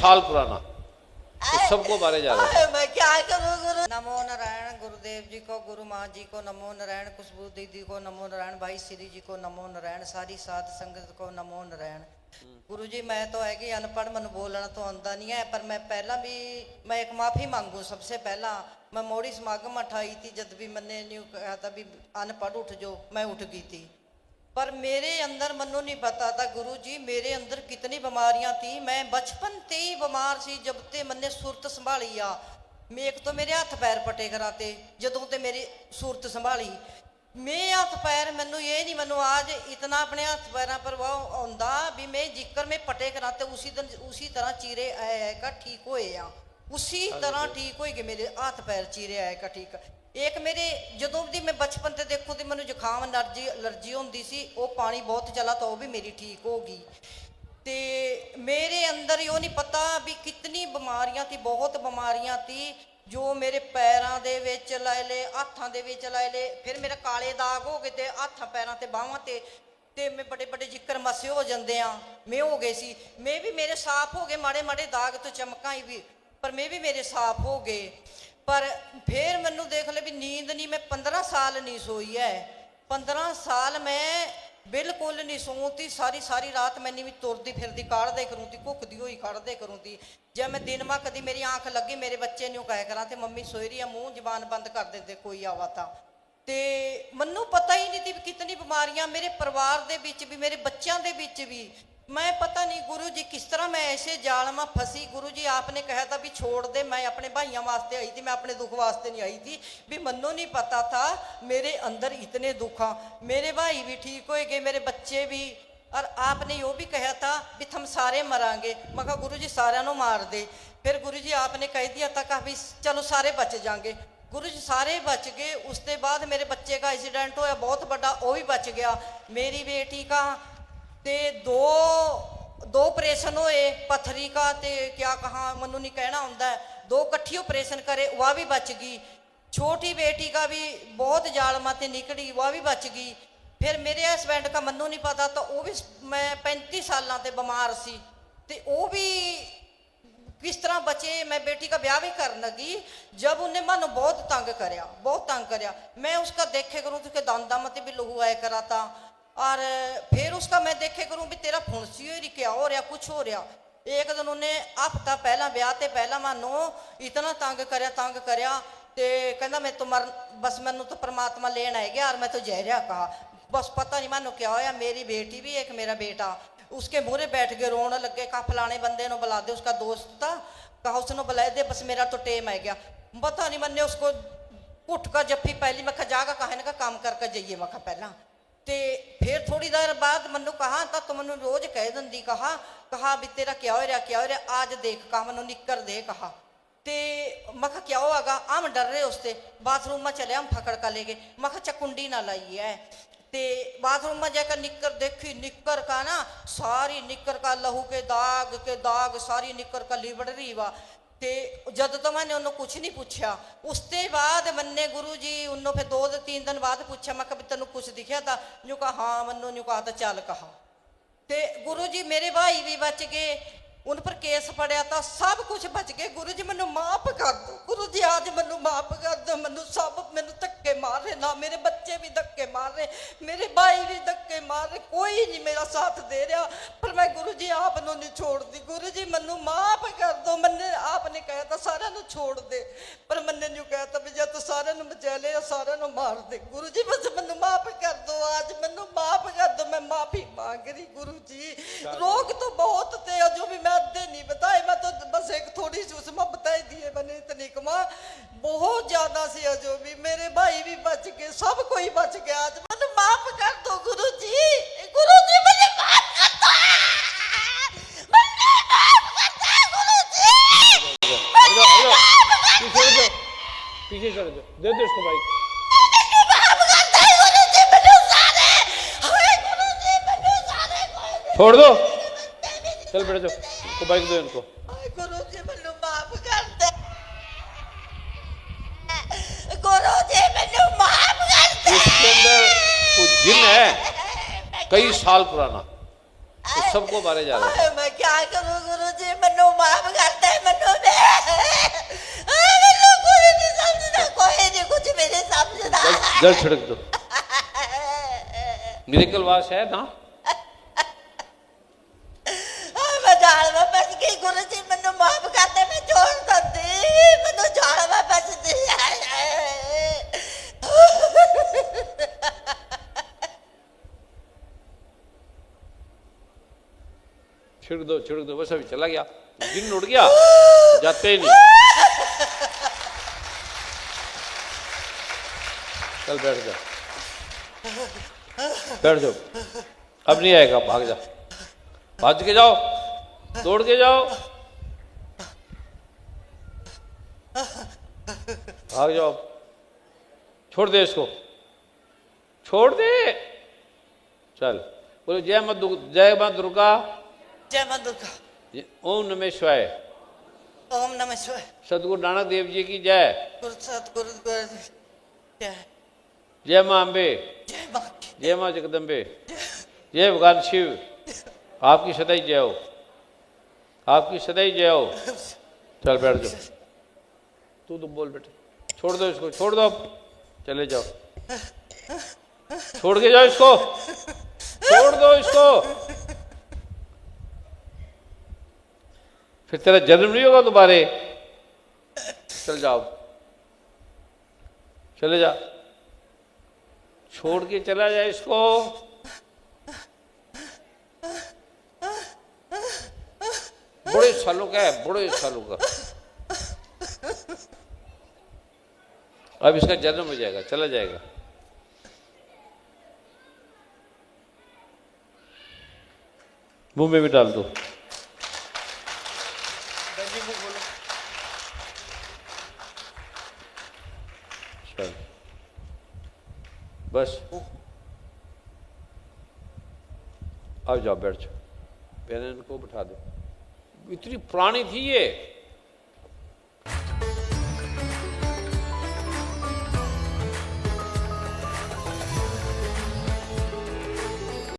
साल पुराना, तो सबको मारे जा रहे हैं। मैं क्या करूं गुरु। नमो नारायण गुरुदेव जी को, गुरु माँ जी को नमो नारायण, खुशबू दीदी को नमो नारायण, भाई श्री जी को नमो नारायण, सारी साध संगत को नमो नारायण। गुरु जी मैं तो है कि अनपढ़, मन बोलना तो आंदा नहीं है, पर मैं पहला भी मैं एक माफी मांगू। सबसे पहला मैं मोड़ी समागम उठाई थी, जब भी मैंने न्यू कहा था भी अनपढ़ उठ जो, मैं उठ गई थी। पर मेरे अंदर मनु नहीं पता था गुरु जी मेरे अंदर कितनी बीमारियां थी। मैं बचपन से ही बीमार सी, जब ते मैंने सूरत संभाली आ। मैं एक तो मेरे हथ पैर पटे कराते जदों ते मेरी सूरत संभाली। मैं हथ पैर मैनू ये नहीं, मैनू आज इतना अपने हथ पैरों पर वह आंदा भी मैं जिक्र में पटे कराते उसी दिन उसी तरह चीरे आए का ठीक होए आ, उसी तरह ठीक हो गए मेरे हथ पैर चीरे आए का ठीक। एक मेरे जदों दी मैं बचपन ते देखो तो मैनू जुखाम अलर्जी होंदी सी, वो पानी बहुत चला तो वह भी मेरी ठीक हो गई। ते मेरे अंदर यो नहीं पता भी कितनी बीमारियां थी, बहुत बीमारियां थी जो मेरे पैरों दे विच लाए ले, हाथों दे विच लाए ले। फिर मेरे काले दाग हो गए थे हाथों पैरों ते बाहों ते मैं बड़े बड़े जिक्र मसे हो जाते हैं, मैं हो गए सी। मैं भी मेरे साफ हो गए, माड़े माड़े दाग तो चमका ही भी, पर मैं भी मेरे साफ हो गए। पर फिर मैनू देख ले भी नींद नहीं, मैं 15 साल नहीं सोई है, 15 साल मैं बिल्कुल नहीं सोती। सारी सारी रात मैंने भी तुरदी फिरदी काढ़दे करूँ थी, भुखदी हुई काढ़दे करूँ थी। जब मैं दिन में कभी मेरी आँख लगी, मेरे बच्चे न्यू कह करा तो मम्मी सोई रही है, मुँह जबान बंद कर देते कोई आवा था। ते मन्नू पता ही नहीं थी कितनी बीमारियां मेरे परिवार दे विच भी, मेरे बच्चों दे विच भी। मैं पता नहीं गुरु जी किस तरह मैं ऐसे जाल में फंसी। गुरु जी आपने कहा था भी छोड़ दे, मैं अपने भाइयों वास्ते आई थी, मैं अपने दुख वास्ते नहीं आई थी। भी मन्नू नहीं पता था मेरे अंदर इतने दुख आ। मेरे भाई भी ठीक हो गए, मेरे बच्चे भी। और आपने यो भी कहा था भी हम सारे मरांगे। मैं कहा गुरु जी सारे नू मार दे। फिर गुरु जी आपने कह दिया था कहा भी चलो सारे बच जाएंगे। गुरु जी सारे बच गए। उसके बाद मेरे बच्चे का एक्सीडेंट होया बहुत बड़ा, वो भी बच गया। मेरी बेटी का ते दो ऑपरेशन होए, पथरी का ते क्या कहा मनु नहीं कहना होंदा है, 2 इकट्ठी ऑपरेशन करे, वह भी बच गई। छोटी बेटी का भी बहुत जालमा ते निकली, वह भी बच गई। फिर मेरे हस्बैंड का मनु नहीं पता तो वो भी मैं 35 साल ते बीमार सी, ते वो भी किस तरह बचे। मैं बेटी का ब्याह भी करने लगी जब उन्हें मन बहुत तंग करया, बहुत तंग करया। मैं उसका देखे करूँ तो दांदा मत भी लहू आया करा था। और फिर उसका मैं देखे करूँ भी तेरा फुंसी हो रही, क्या हो रहा, कुछ हो रहा। एक दिन उन्हें हफ्ता पहला ब्याह ते पहला मानो इतना तंग करया ते कहना मैं तो मर बस मैनू तो परमात्मा लेन है गया और मैं तो जहरिया कहा। बस पता नहीं मानो क्या होया। मेरी बेटी भी एक मेरा बेटा उसके मुहरे बैठ गए, रोने लगे। कहा फलाने बंदे को बुला दे, उसका दोस्त था, कहा उसने बुला दे, बस मेरा तो टेम है गया। पता नहीं मैंने उसको उठ कर जफ्फी पहली मैं जागा कहा का काम करके जाइए मैं पहला। ते फिर थोड़ी देर बाद मनु कहा तो मनु रोज कह दी, कहा भी तेरा क्या हो रहा आज देख, कहा मनु निकर दे, कहा ते मैं क्या होगा। हम डर रहे उससे बाथरूम में चले, हम फकड़ कर ले गए। मैं चकुंडी ना लाई है ते बाथरूम में जाकर निक्कर देखी, निक्कर का ना सारी निक्कर का लहू के दाग सारी निक्कर का लिबड़ रही वा। ते जद तो मैंने उन्होंने कुछ नहीं पूछा। उसके बाद मैंने गुरु जी उन्होंने फिर 2-3 दिन बाद पूछा, मैं कभी तेन कुछ दिखा था? न्यू कहा हाँ, मनु न्यू कहा था चल, कहा ते गुरु जी मेरे भाई भी बच गए, उन पर केस पड़िया था, सब कुछ बच गए। गुरु जी मैनू माफ कर दो, गुरु जी आज मैनू माफ कर दो। मैनू सब मैनू धक्के मार रहे ना, मेरे बच्चे भी धक्के मार रहे, मेरे भाई भी धक्के मार रहे, कोई नहीं मेरा साथ दे रहा। पर मैं गुरु जी आप नहीं छोड़ती। गुरु जी मैनू माफ कर दो। मैंने आपने कहा था सारे छोड़ दे, पर मैंने न्यू कहा था भी जब तू सारे बचा ले सारे मार दे। गुरु जी बस मैनू माफ कर दो, आज मैनू माफ कर दो, मैं माफी मांग रही। गुरु जी रोग तो बहुत थे जो भी मैं अद्धे नहीं बताए, मैं तो बस एक थोड़ी सी उसमें बताई दिए मैंने इतनी कमा, बहुत ज्यादा सी जो भी। मेरे भाई भी बच गए, सब कोई बच गया। आज मैंने माफ कर दो गुरु जी, गुरु जी मुझे माफ कर दो, मुझे माफ कर दो गुरु जी, पीछे चले जाओ, दे दो इसको बाइक। छोड़ दो, चल बेटा जाओ, को बाइक दो इनको। गुरु जी मैनू माफ कर दे, गुरु जी मैनू माफ कर दे। इसके अंदर कोई जिन है कई साल पुराना, तो सबको मारे जा रहे हैं। हाय, मैं क्या करूं गुरु जी, मनु माफ कर दे, मनु दे। मनु कोई नहीं समझता, कोई नहीं कुछ भी नहीं समझता। जल छिड़क दो। मिरेकल वास है ना। मैं जाल में फंस गई गुरु जी, मनु माफ कर दे, मैं छोड़ सकती, मनु जाल में फंस दी। छिड़क दो, बस अभी चला गया, जिन उड़ गया, जाते ही नहीं। चल बैठ जा, बैठ जाओ, अब नहीं आएगा, भाग जा, भाग के जाओ, दौड़ के जाओ, भाग जाओ, छोड़ दे इसको, छोड़ दे। चल बोलो जय मां दुर्गा, जय मां दुर्गा। ओम नमः शिवाय। ओम नमः शिवाय। सतगुरु नानक देव जी की जय। सतगुरु जय। जय मां अम्बे, जय मां जगदम्बे, जय भगवान शिव। आपकी सदैव जय हो, आपकी सदैव जय हो। चल बैठ जाओ, तू तो बोल बेटे, छोड़ दो इसको, छोड़ दो, चले जाओ, छोड़ के जाओ इसको, छोड़ दो इसको, फिर तेरा जन्म नहीं होगा दोबारे। चल जाओ, चले जा, छोड़ के चला जाए इसको। बड़े सालों का है, बड़े सालों का। अब इसका जन्म हो जाएगा, चला जाएगा। मुंह में भी डाल दो। चल बस, अब जाओ, बैठ जाओ, पहले इनको बिठा दो। इतनी पुरानी थी ये।